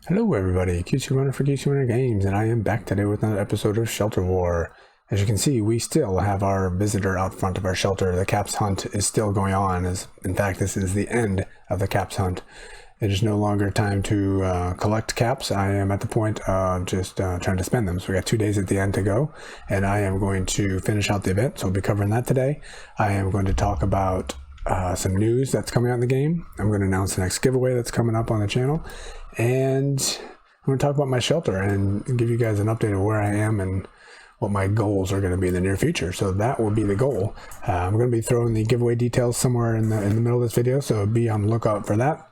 Hello everybody, QC Runner for QC Runner Games, and I am back today with another episode of Shelter War. As you can see, we still have our visitor out front of our shelter. The caps hunt is still going on. In fact, this is the end of the caps hunt. It is no longer time to collect caps. I am at the point of just trying to spend them. So we got 2 days at the end to go, and I am going to finish out the event. So we'll be covering that today. I am going to talk about some news that's coming out in the game. I'm going to announce the next giveaway that's coming up on the channel. And I'm going to talk about my shelter and give you guys an update of where I am and what my goals are going to be in the near future. So that will be the goal. I'm going to be throwing the giveaway details somewhere in the middle of this video, so be on the lookout for that.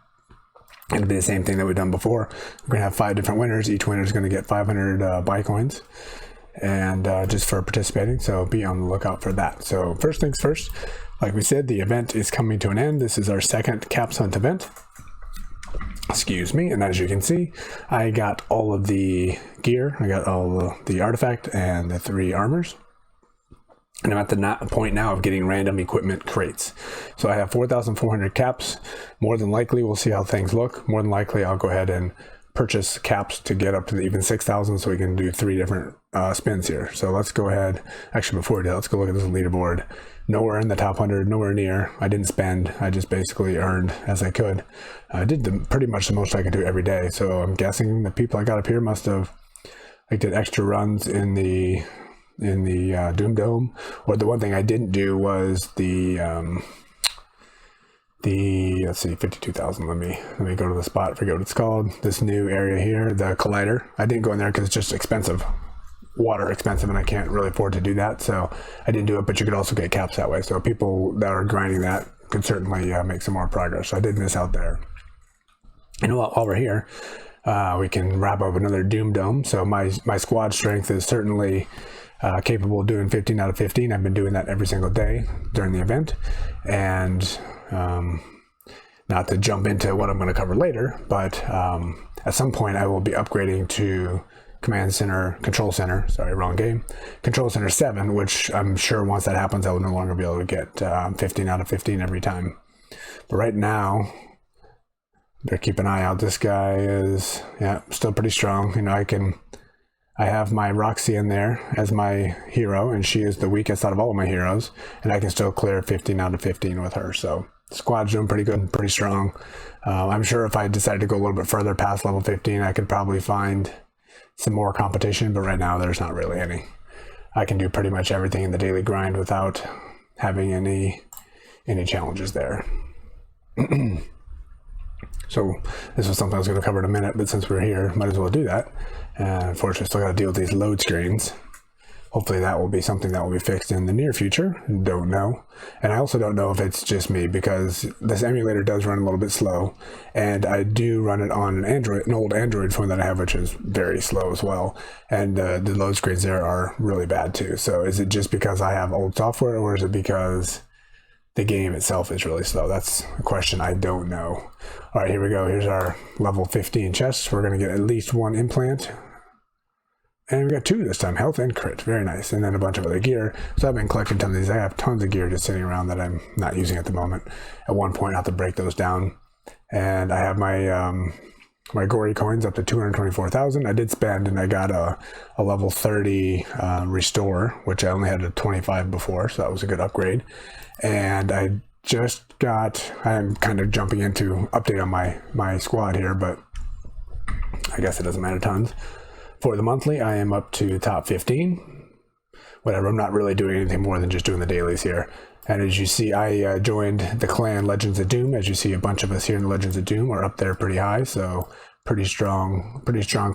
It'll be the same thing that we've done before. We're going to have 5 different winners. Each winner is going to get 500 buy coins, and just for participating. So be on the lookout for that. So first things first, like we said, the event is coming to an end. This is our second caps hunt event. Excuse me. And as you can see, I got all of the gear. I got all the artifact and the 3 armors. And I'm at the point now of getting random equipment crates. So I have 4,400 caps. More than likely, we'll see how things look. More than likely, I'll go ahead and purchase caps to get up to even 6,000, so we can do 3 different spins here. So let's go ahead. Actually, before we do that, let's go look at this leaderboard. Nowhere in the top 100, nowhere near. I didn't spend. I just basically earned as I could. I did pretty much the most I could do every day. So I'm guessing the people I got up here must have did extra runs in the Doom Dome. Or the one thing I didn't do was the let's see, 52,000. Let me go to the spot. I forget what it's called. This new area here, the Collider. I didn't go in there because it's just expensive. Water expensive, and I can't really afford to do that, so I didn't do it. But you could also get caps that way, so people that are grinding that could certainly make some more progress. So I did miss out there. And while we're here, we can wrap up another Doom Dome. So my squad strength is certainly capable of doing 15 out of 15. I've been doing that every single day during the event. And not to jump into what I'm going to cover later, but at some point I will be upgrading to Control Center 7, which I'm sure once that happens, I will no longer be able to get 15 out of 15 every time. But right now, better keep an eye out. This guy is, still pretty strong. You know, I have my Roxy in there as my hero, and she is the weakest out of all of my heroes, and I can still clear 15 out of 15 with her. So the squad's doing pretty good and pretty strong. I'm sure if I decided to go a little bit further past level 15, I could probably find some more competition, but right now there's not really any. I can do pretty much everything in the daily grind without having any challenges there. So this was something I was going to cover in a minute, but since we're here, might as well do that. And unfortunately, still got to deal with these load screens. Hopefully that will be something that will be fixed in the near future. Don't know. And I also don't know if it's just me, because this emulator does run a little bit slow, and I do run it on an old Android phone that I have, which is very slow as well. And the load screens there are really bad too. So is it just because I have old software, or is it because the game itself is really slow? That's a question I don't know. All right, here we go. Here's our level 15 chests. We're going to get at least 1 implant. And we got 2 this time, health and crit. Very nice. And then a bunch of other gear. So I've been collecting tons of these. I have tons of gear just sitting around that I'm not using at the moment. At one point, I'll have to break those down. And I have my my gory coins up to 224,000. I did spend, and I got a level 30 restore, which I only had a 25 before, so that was a good upgrade. And I just got, I'm kind of jumping into update on my squad here, but I guess it doesn't matter tons. For the monthly, I am up to top 15. Whatever, I'm not really doing anything more than just doing the dailies here. And as you see, I joined the clan Legends of Doom. As you see, a bunch of us here in the Legends of Doom are up there pretty high, so pretty strong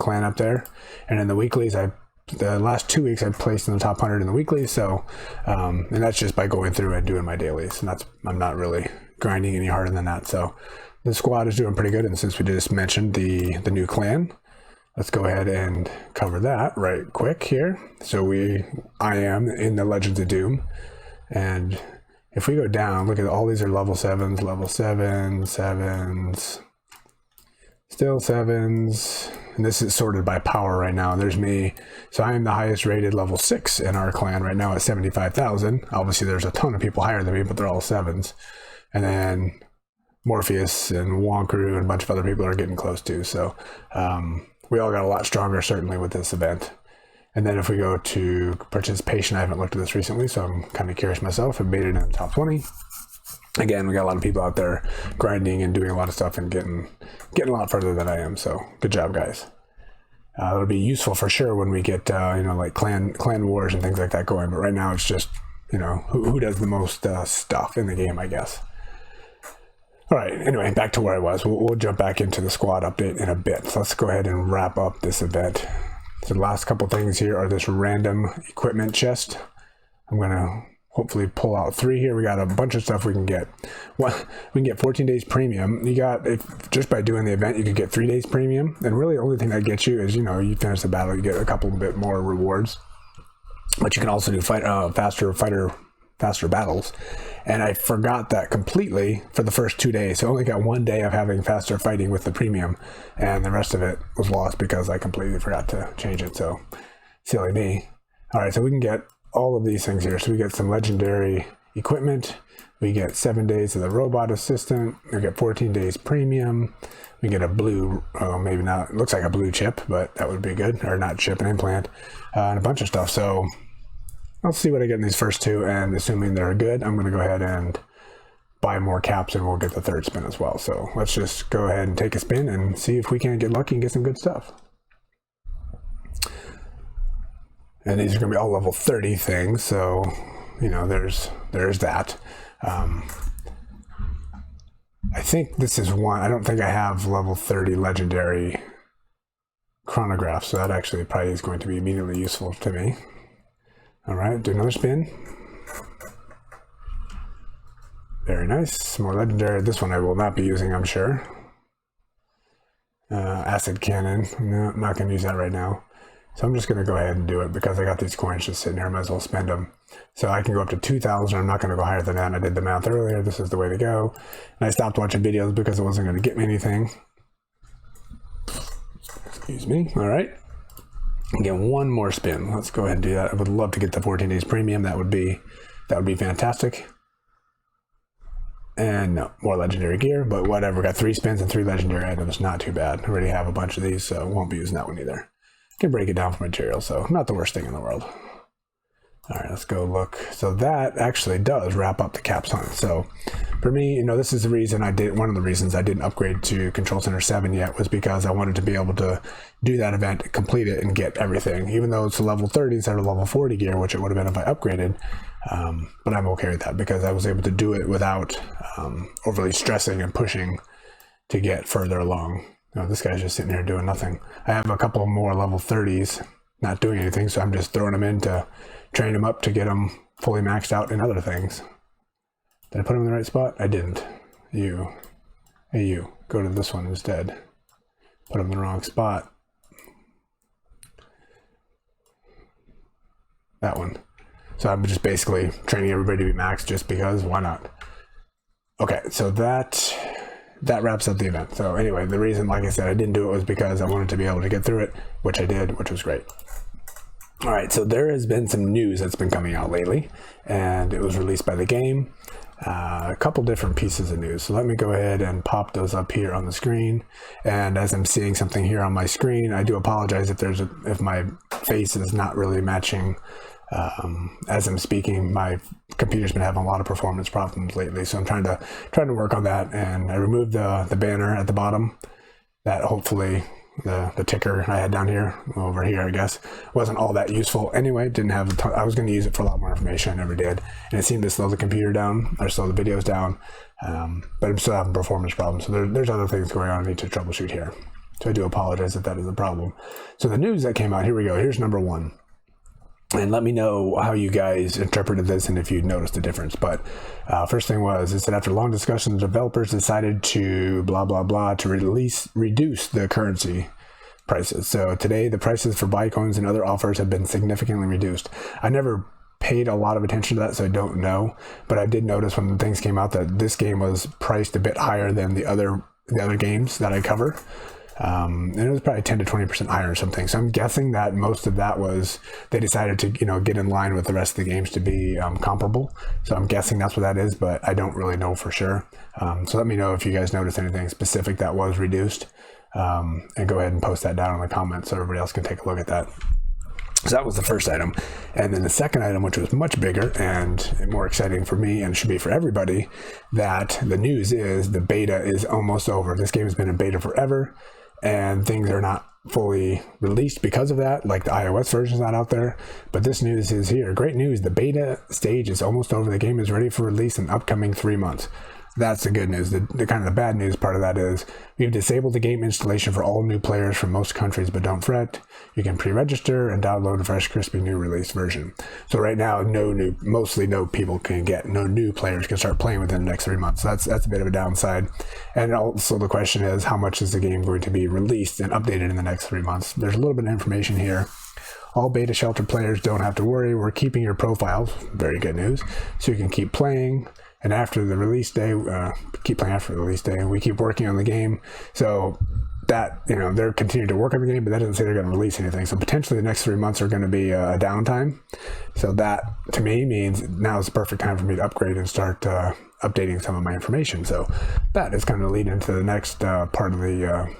clan up there. And in the weeklies, the last 2 weeks I've placed in the top 100 in the weeklies. So, and that's just by going through and doing my dailies. And I'm not really grinding any harder than that. So the squad is doing pretty good. And since we just mentioned the new clan, let's go ahead and cover that right quick here. So I am in the Legends of Doom, and if we go down, look at all these are level 7s, level 7s, still 7s, and this is sorted by power right now. There's me, so I am the highest rated level 6 in our clan right now at 75,000. Obviously there's a ton of people higher than me, but they're all 7s. And then Morpheus and Wonkru and a bunch of other people are getting close to. So we all got a lot stronger, certainly, with this event. And then if we go to participation, I haven't looked at this recently, so I'm kind of curious myself. I made it in the top 20. Again, we got a lot of people out there grinding and doing a lot of stuff and getting a lot further than I am. So good job, guys. It'll be useful for sure when we get like clan wars and things like that going. But right now it's just who does the most stuff in the game, I guess. All right. Anyway, back to where I was. We'll jump back into the squad update in a bit. So let's go ahead and wrap up this event. So the last couple things here are this random equipment chest. I'm gonna hopefully pull out 3 here. We got a bunch of stuff we can get. We can get 14 days premium. You got, just by doing the event, you could get 3 days premium. And really the only thing that gets you is, you finish the battle, you get a couple bit more rewards. But you can also do faster battles. And I forgot that completely for the first 2 days. So I only got 1 day of having faster fighting with the premium. And the rest of it was lost because I completely forgot to change it. So silly me. All right, so we can get all of these things here. So we get some legendary equipment. We get 7 days of the robot assistant. We get 14 days premium. We get a blue, maybe not, it looks like a blue chip, but that would be good. Or not chip, an implant, and a bunch of stuff. So I'll see what I get in these first 2, and assuming they're good, I'm going to go ahead and buy more caps, and we'll get the 3rd spin as well. So let's just go ahead and take a spin and see if we can get lucky and get some good stuff. And these are going to be all level 30 things, so there's that. I think this is one. I don't think I have level 30 legendary chronograph, so that actually probably is going to be immediately useful to me. All right, do another spin. Very nice. More legendary. This one I will not be using, I'm sure. Acid cannon. No, I'm not going to use that right now. So I'm just going to go ahead and do it because I got these coins just sitting here. I might as well spend them. So I can go up to 2,000. I'm not going to go higher than that. I did the math earlier. This is the way to go. And I stopped watching videos because it wasn't going to get me anything. Excuse me. All right. Again, 1 more spin. Let's go ahead and do that. I would love to get the 14 days premium. That would be fantastic. And no, more legendary gear, but whatever. Got 3 spins and 3 legendary items. Not too bad. I already have a bunch of these, so won't be using that one either. Can break it down for material, so not the worst thing in the world. All right, let's go look. So that actually does wrap up the caps hunt. So for me, this is the reason one of the reasons I didn't upgrade to Control Center 7 yet was because I wanted to be able to do that event, complete it, and get everything. Even though it's a level 30 instead of level 40 gear, which it would have been if I upgraded. But I'm okay with that because I was able to do it without overly stressing and pushing to get further along. This guy's just sitting here doing nothing. I have a couple more level 30s not doing anything, so I'm just throwing them in to train them up to get them fully maxed out in other things. Did I put them in the right spot? I didn't. Hey you, go to this one instead. Put them in the wrong spot. That one. So I'm just basically training everybody to be maxed just because, why not? Okay, so that wraps up the event. So anyway, the reason, like I said, I didn't do it was because I wanted to be able to get through it, which I did, which was great. All right, so there has been some news that's been coming out lately, and it was released by the game. A couple different pieces of news. So let me go ahead and pop those up here on the screen. And as I'm seeing something here on my screen, I do apologize if my face is not really matching. As I'm speaking, my computer's been having a lot of performance problems lately, so I'm trying to work on that. And I removed the banner at the bottom. That hopefully the ticker I had down here, over here, I guess, wasn't all that useful anyway. Didn't have I was going to use it for a lot more information. I never did, and it seemed to slow the computer down or slow the videos down. But I'm still having performance problems. So there's other things going on I need to troubleshoot here. So I do apologize if that is a problem. So the news that came out, here we go. Here's number 1. And let me know how you guys interpreted this and if you noticed a difference. But first thing was, it said after long discussion, the developers decided to blah, blah, blah, to reduce the currency prices. So today, the prices for buy coins and other offers have been significantly reduced. I never paid a lot of attention to that, so I don't know. But I did notice when things came out that this game was priced a bit higher than the other games that I cover. And it was probably 10 to 20% higher or something. So I'm guessing that most of that was they decided to, get in line with the rest of the games to be comparable. So I'm guessing that's what that is, but I don't really know for sure. So let me know if you guys notice anything specific that was reduced, and go ahead and post that down in the comments so everybody else can take a look at that. So that was the first item. And then the second item, which was much bigger and more exciting for me and should be for everybody, that the news is the beta is almost over. This game has been in beta forever, and things are not fully released because of that. Like the iOS version is not out there, but this news is here. Great news. The beta stage is almost over. The game is ready for release in upcoming 3 months. That's the good news. The kind of the bad news part of that is we've disabled the game installation for all new players from most countries, but don't fret. You can pre-register and download a fresh, crispy new release version. So right now, mostly no people can get, no new players can start playing within the next 3 months. That's a bit of a downside. And also the question is, how much is the game going to be released and updated in the next 3 months? There's a little bit of information here. All beta shelter players don't have to worry. We're keeping your profiles, very good news, so you can keep playing. And after the release day, keep playing after the release day, and we keep working on the game. So that, they're continuing to work on the game, but that doesn't say they're going to release anything. So potentially the next 3 months are going to be a downtime. So that, to me, means now is the perfect time for me to upgrade and start updating some of my information. So that is going to lead into the next part of the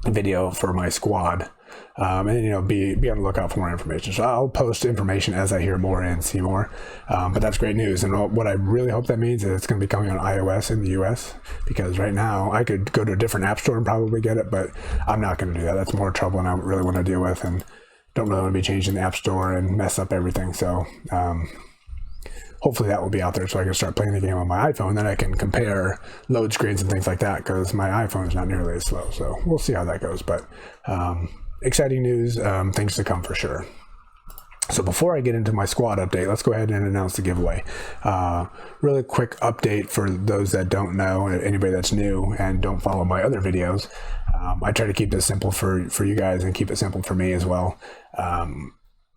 video for my squad. And then, be on the lookout for more information. So I'll post information as I hear more and see more. But that's great news. And what I really hope that means is it's going to be coming on iOS in the US, because right now I could go to a different app store and probably get it, but I'm not going to do that. That's more trouble than I really want to deal with, and don't really want to be changing the app store and mess up everything. So hopefully that will be out there so I can start playing the game on my iPhone. Then I can compare load screens and things like that, because my iPhone is not nearly as slow. So we'll see how that goes. But exciting news, things to come for sure. So before I get into my squad update, let's go ahead and announce the giveaway. Really quick update for those that don't know, anybody that's new and don't follow my other videos. I try to keep this simple for you guys and keep it simple for me as well.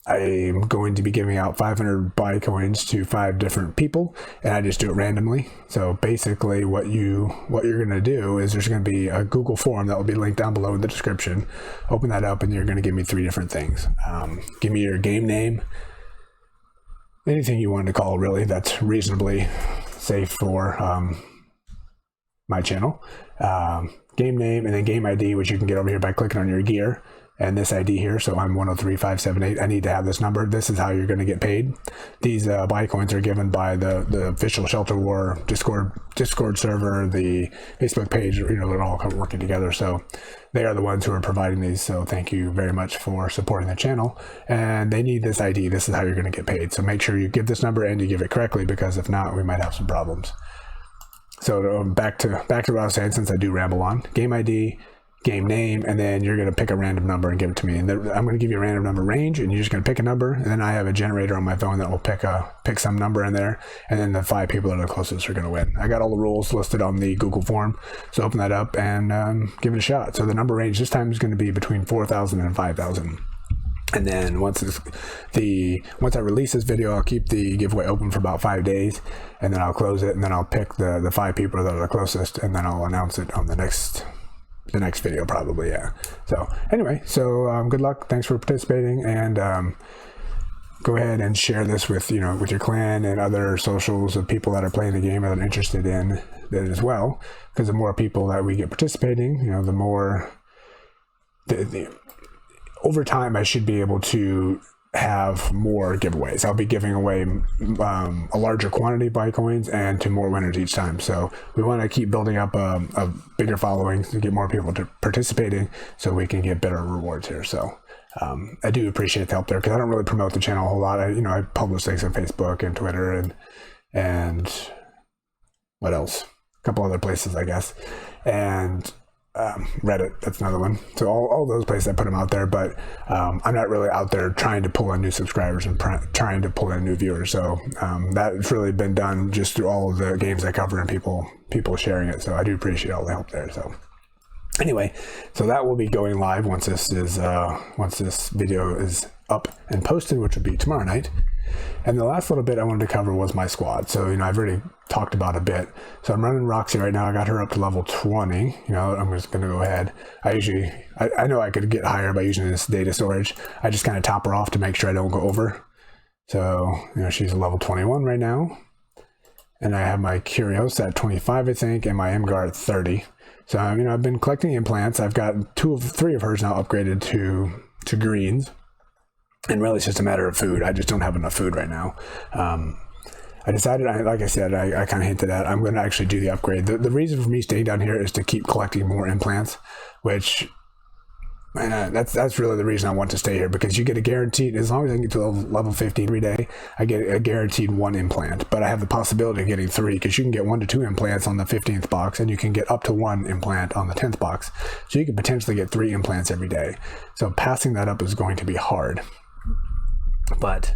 I'm going to be giving out 500 buy coins to 5 different people, and I just do it randomly. So basically what you're going to do is there's going to be a Google form that will be linked down below in the description. Open that up and you're going to give me 3 different things. Give me your game name, anything you want to call really that's reasonably safe for my channel. Game name, and then game ID, which you can get over here by clicking on your gear. And this ID here, so I'm 103578. I need to have this number. This is how you're going to get paid. These buy coins are given by the official Shelter War Discord server, the Facebook page. They're all working together. So they are the ones who are providing these. So thank you very much for supporting the channel. And they need this ID. This is how you're going to get paid. So make sure you give this number and you give it correctly, because if not, we might have some problems. So back to what I was saying, since I do ramble on. Game ID, game name, and then you're going to pick a random number and give it to me. And I'm going to give you a random number range, and you're just going to pick a number, and then I have a generator on my phone that will pick some number in there, and then the 5 people that are the closest are going to win. I got all the rules listed on the Google form, so open that up and give it a shot. So the number range this time is going to be between 4,000 and 5,000. And then once I release this video, I'll keep the giveaway open for about 5 days, and then I'll close it, and then I'll pick the 5 people that are the closest, and then I'll announce it on the next video probably. Yeah. So anyway, good luck. Thanks for participating, and go ahead and share this with your clan and other socials of people that are playing the game and are interested in it as well, because the more people that we get participating, the more over time I should be able to have more giveaways. I'll be giving away a larger quantity of buy coins and to more winners each time. So we want to keep building up a bigger following to get more people participating, so we can get better rewards here. So I do appreciate the help there, because I don't really promote the channel a whole lot. I publish things on Facebook and Twitter and what else? A couple other places, I guess. And Reddit, that's another one. So all those places I put them out there, but I'm not really out there trying to pull in new subscribers and trying to pull in new viewers. So that's really been done just through all of the games I cover and people sharing it. So I do appreciate all the help there. So anyway, so that will be going live once this video is up and posted, which will be tomorrow night. And the last little bit I wanted to cover was my squad. So, I've already talked about a bit. So I'm running Roxy right now. I got her up to level 20. I'm just going to go ahead. I know I could get higher by using this data storage. I just kind of top her off to make sure I don't go over. So, she's a level 21 right now. And I have my Curios at 25, I think, and my Emgar at 30. So, I've been collecting implants. I've got 3 of hers now upgraded to greens. And really, it's just a matter of food. I just don't have enough food right now. I decided, like I said, I kind of hinted at, I'm going to actually do the upgrade. The reason for me staying down here is to keep collecting more implants, which, that's really the reason I want to stay here, because you get a guaranteed, as long as I can get to level 15 every day, I get a guaranteed 1 implant. But I have the possibility of getting 3, because you can get 1 to 2 implants on the 15th box, and you can get up to 1 implant on the 10th box. So you can potentially get 3 implants every day. So passing that up is going to be hard. But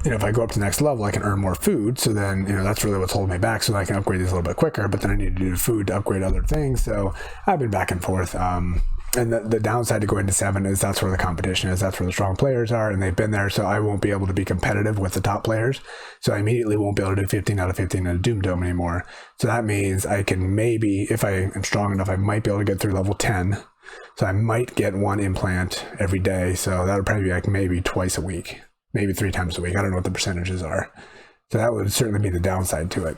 if I go up to the next level, I can earn more food. So then, that's really what's holding me back, so that I can upgrade these a little bit quicker. But then I need to do the food to upgrade other things. So I've been back and forth. And the downside to going to 7 is that's where the competition is. That's where the strong players are, and they've been there. So I won't be able to be competitive with the top players. So I immediately won't be able to do 15 out of 15 in a Doom Dome anymore. So that means I can maybe, if I am strong enough, I might be able to get through level 10. So I might get 1 implant every day. So that would probably be like maybe twice a week, maybe 3 times a week. I don't know what the percentages are. So that would certainly be the downside to it.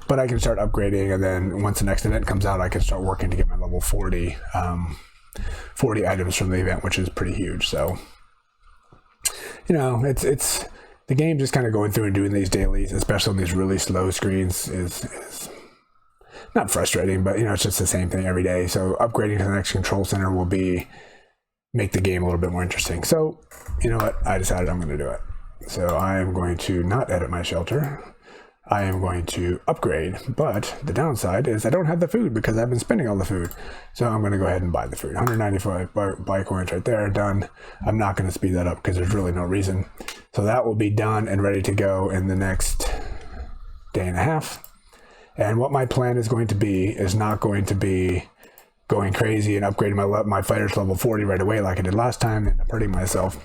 But I can start upgrading, and then once the next event comes out, I can start working to get my level 40 items from the event, which is pretty huge. So, it's the game just kind of going through and doing these dailies, especially on these really slow screens, is not frustrating, but it's just the same thing every day. So upgrading to the next control center will make the game a little bit more interesting. So you know what? I decided I'm going to do it. So I am going to not edit my shelter. I am going to upgrade, but the downside is I don't have the food because I've been spending all the food. So I'm going to go ahead and buy the food. 195 buy coins right there, done. I'm not going to speed that up because there's really no reason. So that will be done and ready to go in the next day and a half. And what my plan is going to be is not going to be going crazy and upgrading my fighters to level 40 right away like I did last time and hurting myself.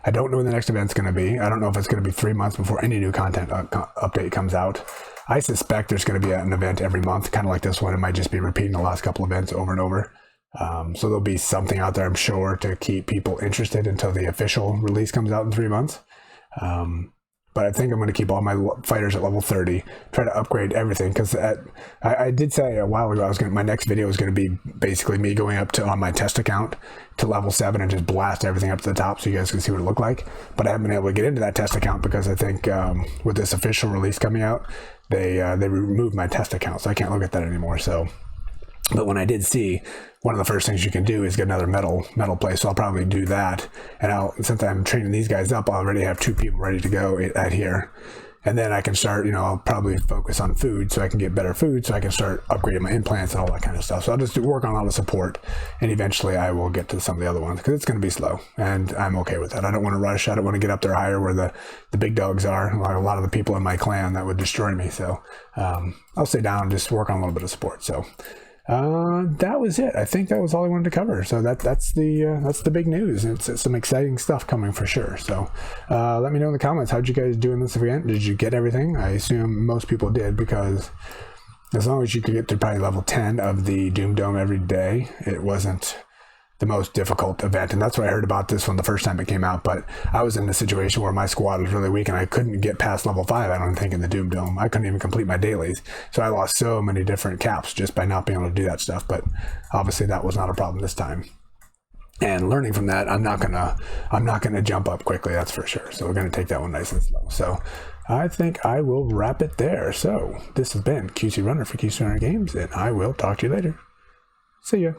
I don't know when the next event's going to be. I don't know if it's going to be 3 months before any new content update comes out. I suspect there's going to be an event every month, kind of like this one. It might just be repeating the last couple events over and over. So there'll be something out there, I'm sure, to keep people interested until the official release comes out in 3 months. But I think I'm going to keep all my fighters at level 30, try to upgrade everything, because I did say a while ago my next video was going to be basically me going up on my test account to level 7 and just blast everything up to the top so you guys can see what it looked like. But I haven't been able to get into that test account because I think with this official release coming out, they removed my test account, so I can't look at that anymore. But when I did see, one of the first things you can do is get another metal place. So I'll probably do that. And since I'm training these guys up, I'll already have 2 people ready to go at here. And then I can start, I'll probably focus on food so I can get better food, so I can start upgrading my implants and all that kind of stuff. So I'll just work on all the support, and eventually I will get to some of the other ones because it's going to be slow, and I'm okay with that. I don't want to rush. I don't want to get up there higher where the big dogs are. Like a lot of the people in my clan that would destroy me. So I'll stay down and just work on a little bit of support. So that was it. I think that was all I wanted to cover. So that's the big news. It's some exciting stuff coming for sure. So let me know in the comments, how'd you guys do in this event? Did you get everything? I assume most people did, because as long as you could get to probably level 10 of the Doom Dome every day, it wasn't the most difficult event. And that's what I heard about this one the first time it came out. But I was in a situation where my squad was really weak and I couldn't get past level 5, I don't think, in the Doom Dome. I couldn't even complete my dailies. So I lost so many different caps just by not being able to do that stuff. But obviously that was not a problem this time. And learning from that, I'm not gonna jump up quickly, that's for sure. So we're gonna take that one nice and slow. So I think I will wrap it there. So this has been QC Runner for QC Runner Games, and I will talk to you later. See ya.